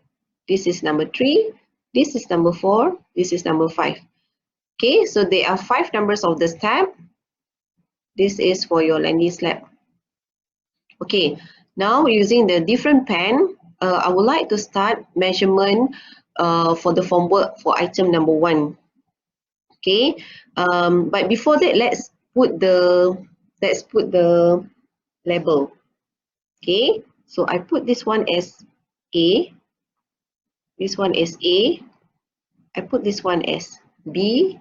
this is number 3, this is number 4, this is number 5. Okay, so there are 5 numbers of the step. This is for your landing slab. Okay, now using the different pen, I would like to start measurement for the formwork for item number 1. Okay, but before that, let's put the label. Okay, so I put this one as A. This one is A. I put this one as B.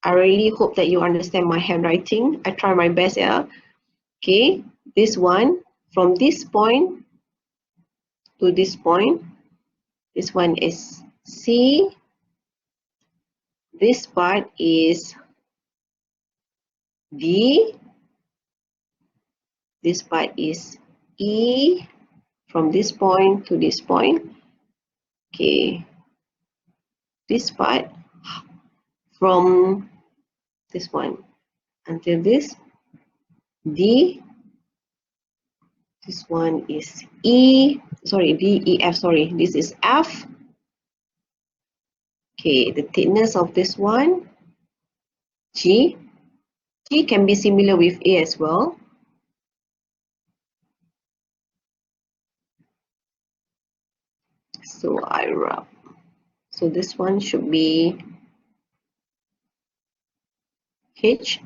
I really hope that you understand my handwriting. I try my best, yeah. Okay, this one from this point to this point. This one is C. This part is D. This part is E. From this point to this point. Okay, this part from this one until this D. This one is E. Sorry, D, E, F. Sorry, this is F. Okay, the thickness of this one G. G can be similar with A as well. So I rub. So this one should be H.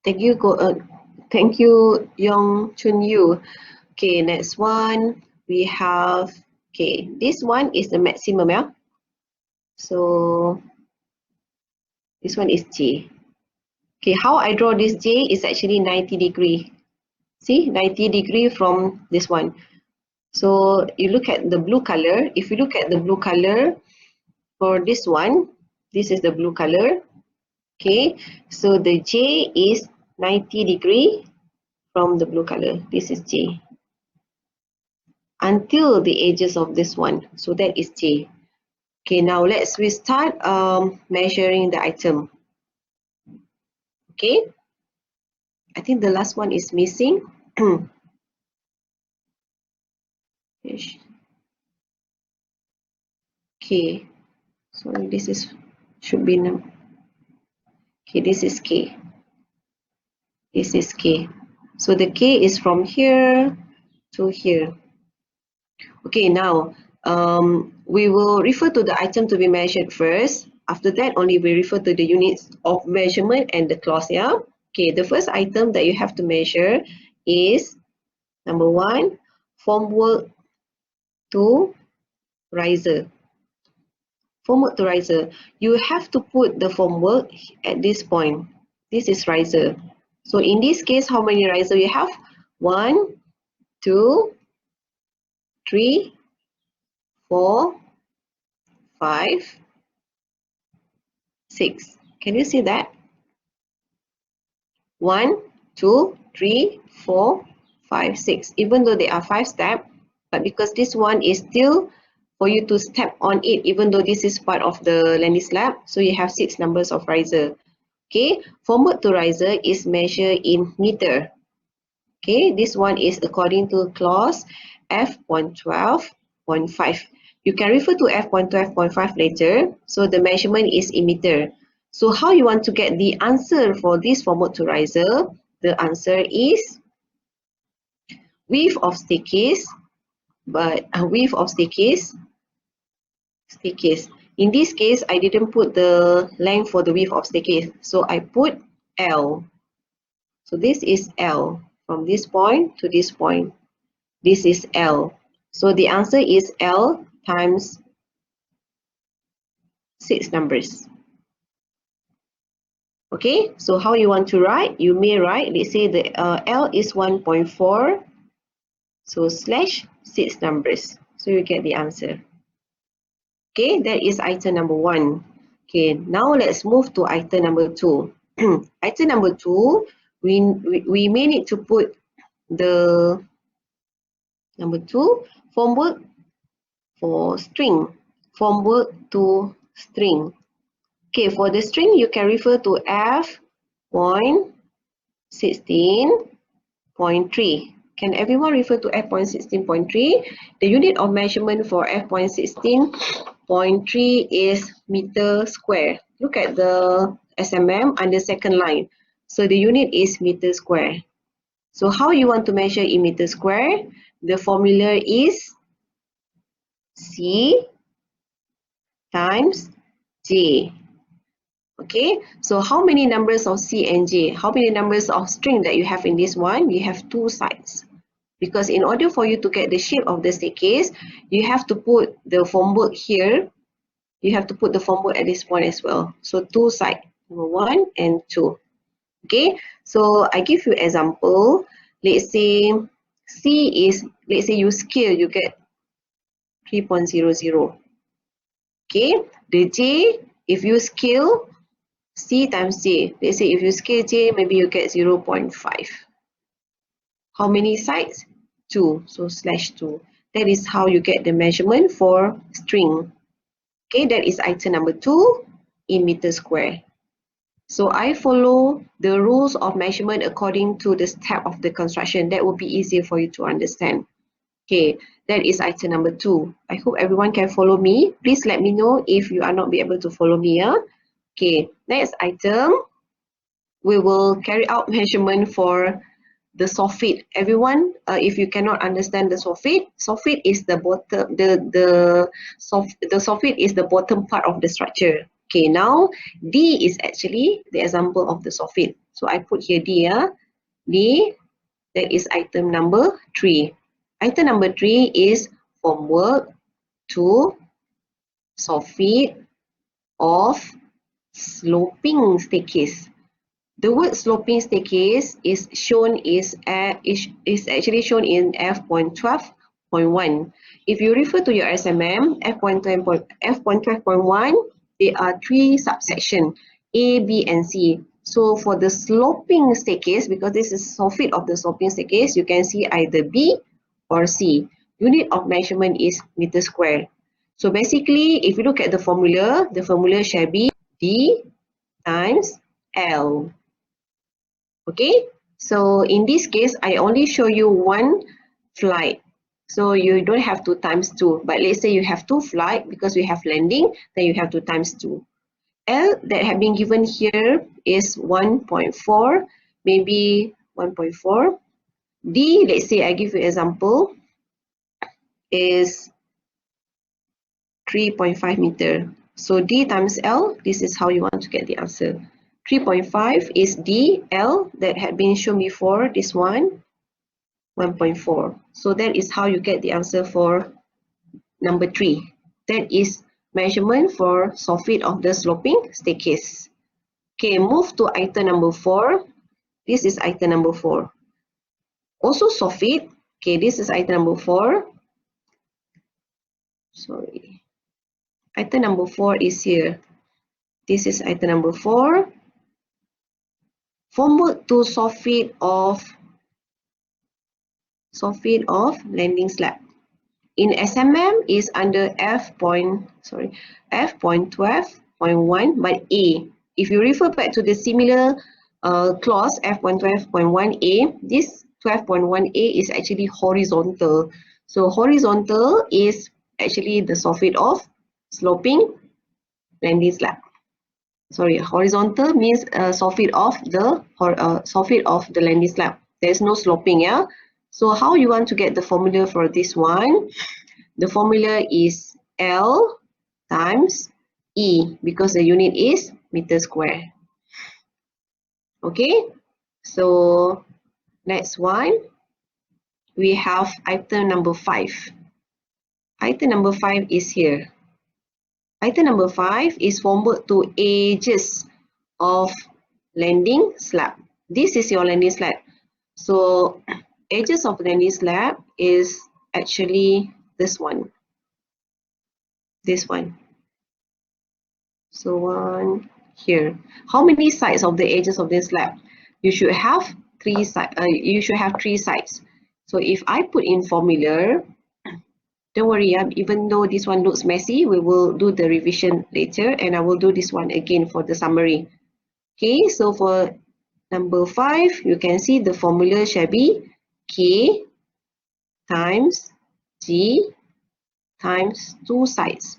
Thank you, Yong Chun Yu. Okay, next one we have. Okay, this one is the maximum, yeah. So this one is J. Okay, how I draw this J is actually 90 degree. See, 90 degree from this one. So you look at the blue color. If you look at the blue color for this one, this is the blue color. Okay, so the J is 90 degree from the blue color. This is J. Until the edges of this one. So that is J. Okay, now we start measuring the item. Okay, I think the last one is missing. Okay, so this is should be now. Okay, this is K. This is K. So the K is from here to here. Okay, now we will refer to the item to be measured first. After that, only we refer to the units of measurement and the clause, yeah? Okay, the first item that you have to measure is number 1, formwork to riser. Formwork to riser. You have to put the formwork at this point. This is riser. So in this case, how many riser you have? 1, 2, 3, 4, 5, 6. Can you see that? 1, 2, 3, 4, 5, 6. Even though there are 5 steps, but because this one is still for you to step on it, even though this is part of the landing slab, so you have 6 numbers of riser. Okay, formwork to riser is measured in meter. Okay, this one is according to clause F.12.5. You can refer to F.12.5 later. So the measurement is in meter. So how you want to get the answer for this formwork to riser? The answer is width of staircase, but width of staircase. In this case, I didn't put the length for the width of staircase. So I put L. So this is L. From this point to this point. This is L. So the answer is L times 6 numbers. Okay, so how you want to write? You may write, let's say the L is 1.4, so slash 6 numbers. So you get the answer. Okay, that is item number 1. Okay, now let's move to item number 2. Item number 2, we may need to put the number 2 formwork for string. Formwork to string. Okay, for the string, you can refer to F.16.3. Can everyone refer to F.16.3? The unit of measurement for F.16.3 is meter square. Look at the SMM under second line. So the unit is meter square. So how you want to measure in meter square? The formula is C times J. Okay, so how many numbers of C and J? How many numbers of string that you have in this one? You have 2 sides. Because in order for you to get the shape of the staircase, you have to put the formwork here. You have to put the formwork at this point as well. So 2 sides, number 1 and 2. Okay, so I give you example. Let's say C is, let's say you scale, you get 3.00. Okay, the J, if you scale C times J, let's say if you scale J, maybe you get 0.5. How many sides? 2, so slash 2. That is how you get the measurement for string. Okay, that is item number 2 in meter square. So I follow the rules of measurement according to the step of the construction. That will be easier for you to understand. Okay, that is item number 2. I hope everyone can follow me. Please let me know if you are not be able to follow me. Okay, next item, we will carry out measurement for the soffit. Everyone, if you cannot understand the soffit is the bottom, the soffit is the bottom part of the structure. Okay, now D is actually the example of the soffit. So I put here D. D, that is item number 3. Item number 3 is formwork to soffit of sloping staircase. The word sloping staircase is actually shown in F.12.1. If you refer to your SMM, F.12.1, there are 3 subsections, A, B, and C. So for the sloping staircase, because this is soffit of the sloping staircase, you can see either B or C. Unit of measurement is meter square. So basically, if you look at the formula shall be D times L. Okay, so in this case, I only show you 1 flight. So you don't have 2 times 2. But let's say you have 2 flight because we have landing, then you have 2 times 2. L that have been given here is 1.4, maybe 1.4. D, let's say I give you example, is 3.5 meter. So D times L, this is how you want to get the answer. 3.5 is D, L that had been shown before, this one, 1.4. So that is how you get the answer for number 3. That is measurement for soffit of the sloping staircase. Okay, move to item number 4. This is item number 4. Also soffit. Okay, this is item number 4. Sorry. Item number 4 is here. This is item number 4. Formwork to soffit of landing slab. In SMM is under F.12.1 but A. If you refer back to the similar clause F.12.1A, this 12.1A is actually horizontal. So horizontal is actually the soffit of sloping landing slab. Sorry, horizontal means soffit of the landing slab. There's no sloping, yeah. So how you want to get the formula for this one? The formula is L times E because the unit is meter square. Okay, so next one, we have item number 5. Item number 5 is here. Item number 5 is formwork to edges of landing slab. This is your landing slab. So edges of landing slab is actually this one. This one. So one here. How many sides of the edges of this slab? You should have three sides. So if I put in formula, don't worry, even though this one looks messy, we will do the revision later, and I will do this one again for the summary. Okay, so for number 5, you can see the formula shall be K times G times 2 sides.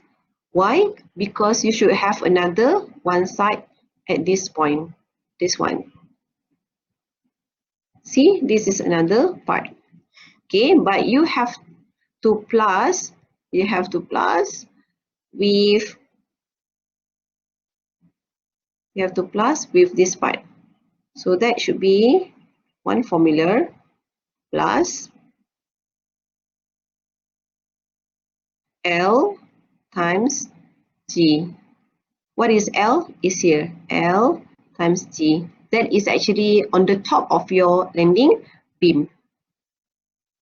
Why? Because you should have another one side at this point, this one. See, this is another part. Okay, but you have to plus with this part. So that should be one formula plus L times G. What is L? Is here. L times G. That is actually on the top of your landing beam.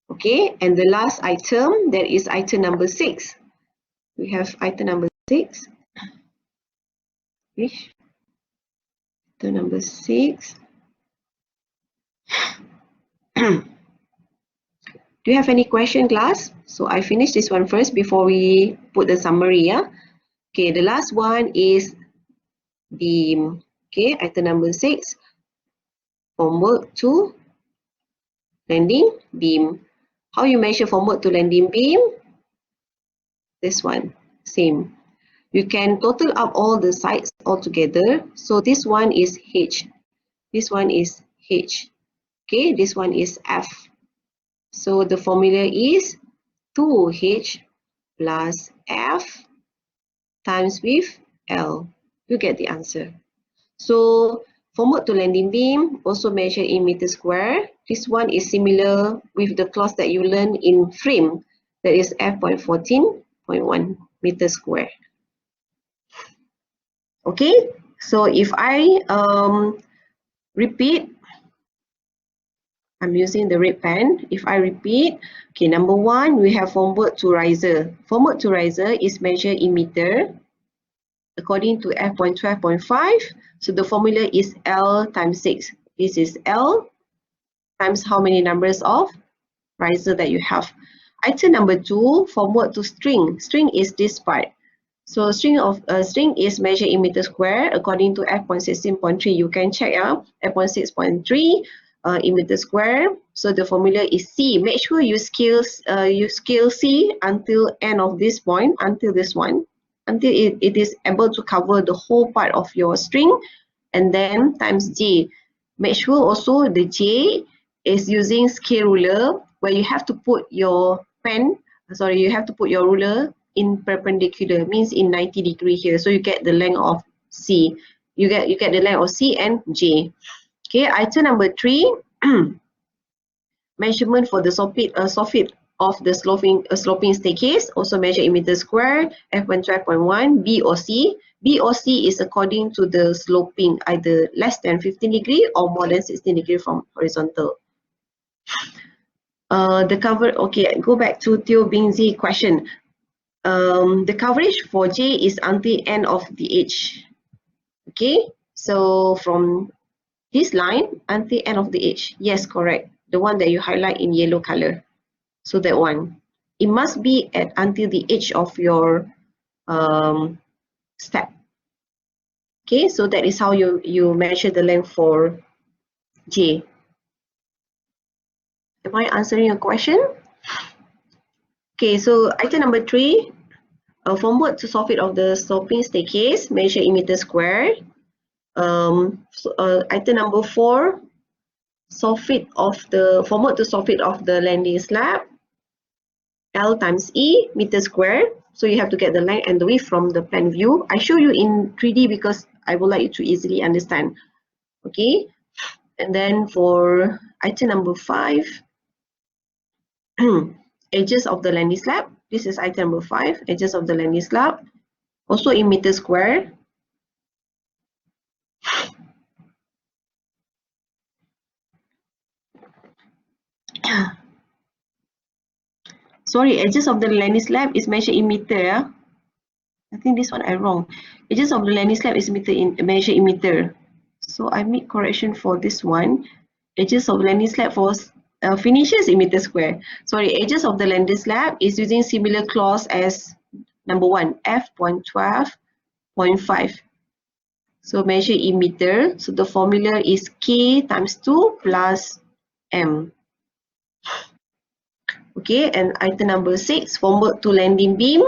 Okay, and the last item, that is item number 6. We have item number 6. Item number 6. Do you have any question, class? So I finish this one first before we put the summary. Yeah. Okay, the last one is beam. Okay, item number 6. Formwork to landing beam. How you measure formwork to landing beam? This one, same. You can total up all the sides altogether. So this one is H. This one is H. Okay, this one is F. So the formula is 2H plus F times with L. You get the answer. So formwork to landing beam also measured in meter square. This one is similar with the clause that you learned in frame. That is F.14.1 meter square. Okay, so if I repeat, I'm using the red pen. If I repeat, okay, number 1, we have formwork to riser. Formwork to riser is measured in meter according to F.12.5. So the formula is L times 6. This is L times how many numbers of riser that you have. Item number 2, formwork to string. String is this part. So string is measured in meter square according to F.16.3. You can check out F.6.3 in meter square. So the formula is C. Make sure you scale C until end of this point, until this one, until it is able to cover the whole part of your string, and then times J. Make sure also the J is using scale ruler, where you have to put your ruler in perpendicular, means in 90 degree here. So you get the length of C. You get the length of C and J. Okay, item number 3, measurement for the soffit of the sloping staircase, also measured in meter square, F.12.1, B or C. B or C is according to the sloping, either less than 15 degree or more than 16 degree from horizontal. Okay, go back to Teo Bingzi question. The coverage for J is until end of the edge. Okay, so from this line until end of the edge. Yes, correct. The one that you highlight in yellow color. So that one. It must be at until the edge of your step. Okay, so that is how you measure the length for J. Am I answering your question? Okay, so item number 3, formwork to soffit of the sloping staircase, measure in meter square. Item number 4, formwork to soffit of the landing slab, L times E meter square. So you have to get the length and the width from the plan view. I show you in 3D because I would like you to easily understand. Okay, and then for item number 5, edges of the landing slab. This is item number 5, edges of the landing slab. also in meter square. Sorry, edges of the landing slab is measured in meter. Yeah? I think this one I wrong. Edges of the landing slab is measured in meter. So I make correction for this one. Edges of the landing slab for finishes in meter square. Sorry, edges of the landing slab is using similar clause as number 1, f.12.5. So measure in meter. So the formula is K times 2 plus M. Okay, and item number 6, formwork to landing beam.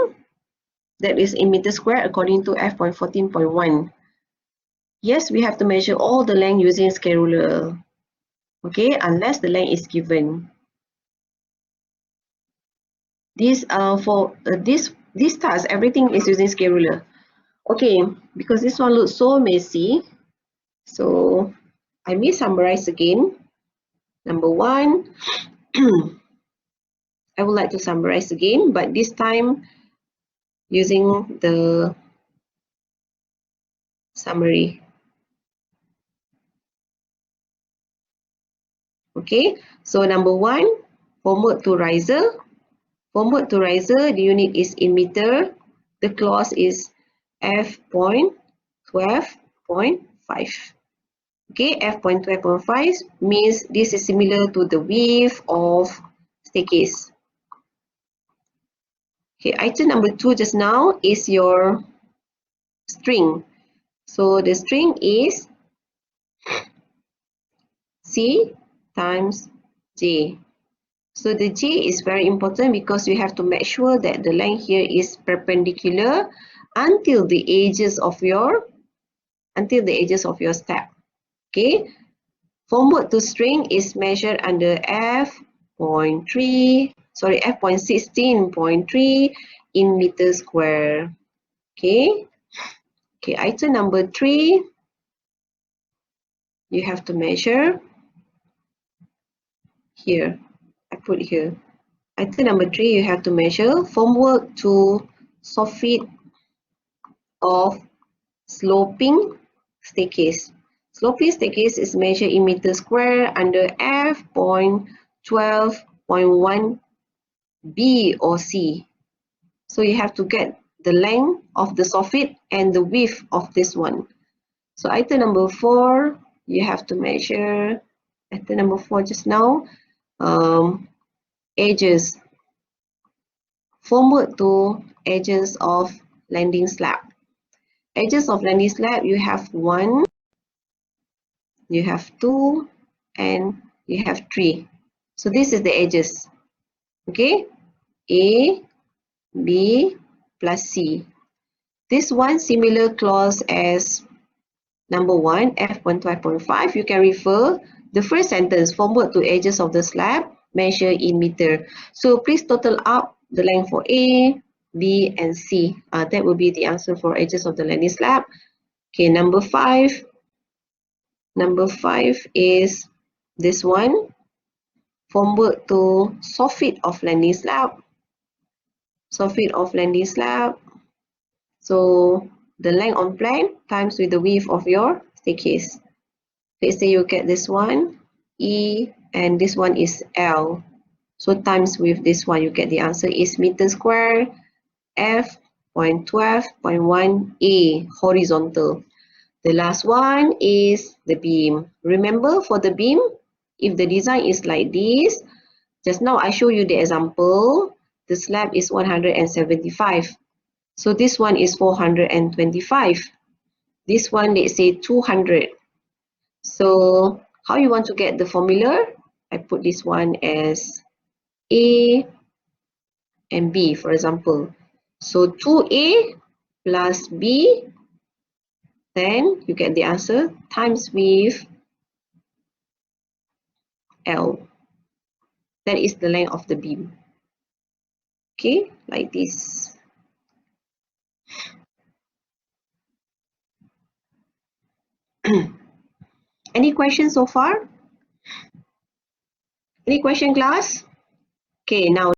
That is in meter square according to f.14.1. Yes, we have to measure all the length using scale ruler. Okay, unless the length is given. This this task, everything is using scale ruler. Okay, because this one looks so messy, so I may summarize again. Number 1, I would like to summarize again, but this time using the summary. Okay, so number 1, formwork to riser. Formwork to riser, the unit is in meter. The clause is f.12.5. Okay, f.12.5 means this is similar to the width of staircase. Okay, item number 2 just now is your string. So the string is C times J. So the J is very important because you have to make sure that the line here is perpendicular until the edges of your step. Okay. Formwork to string is measured under f.16.3 in meter square. Okay. Okay, item number 3, you have to measure here. I put here. Item number 3, you have to measure formwork to soffit of sloping staircase. Sloping staircase is measured in meter square under f.12.1 B or C. So you have to get the length of the soffit and the width of this one. So item number 4, you have to measure, item number 4 just now, edges. Formwork to edges of landing slab. Edges of landing slab, you have 1, you have 2, and you have 3. So this is the edges. Okay, A, B plus C. This one similar clause as number 1, f.12.5. You can refer the first sentence, formwork to edges of the slab, measure in meter. So please total up the length for A, B, and C. That will be the answer for edges of the landing slab. Okay, number 5. Number 5 is this one, formwork to soffit of landing slab. Soffit of landing slab. So the length on plan times with the width of your staircase. Let's say you get this one, E, and this one is L. So times with this one, you get the answer is meter square f.12.1 A, horizontal. The last one is the beam. Remember, for the beam, if the design is like this, just now I show you the example, the slab is 175. So this one is 425. This one, let's say 200. So how you want to get the formula? I put this one as A and B, for example. So 2A plus B, then you get the answer times with L. That is the length of the beam. Okay, like this. Any questions so far? Any question, class? Okay, now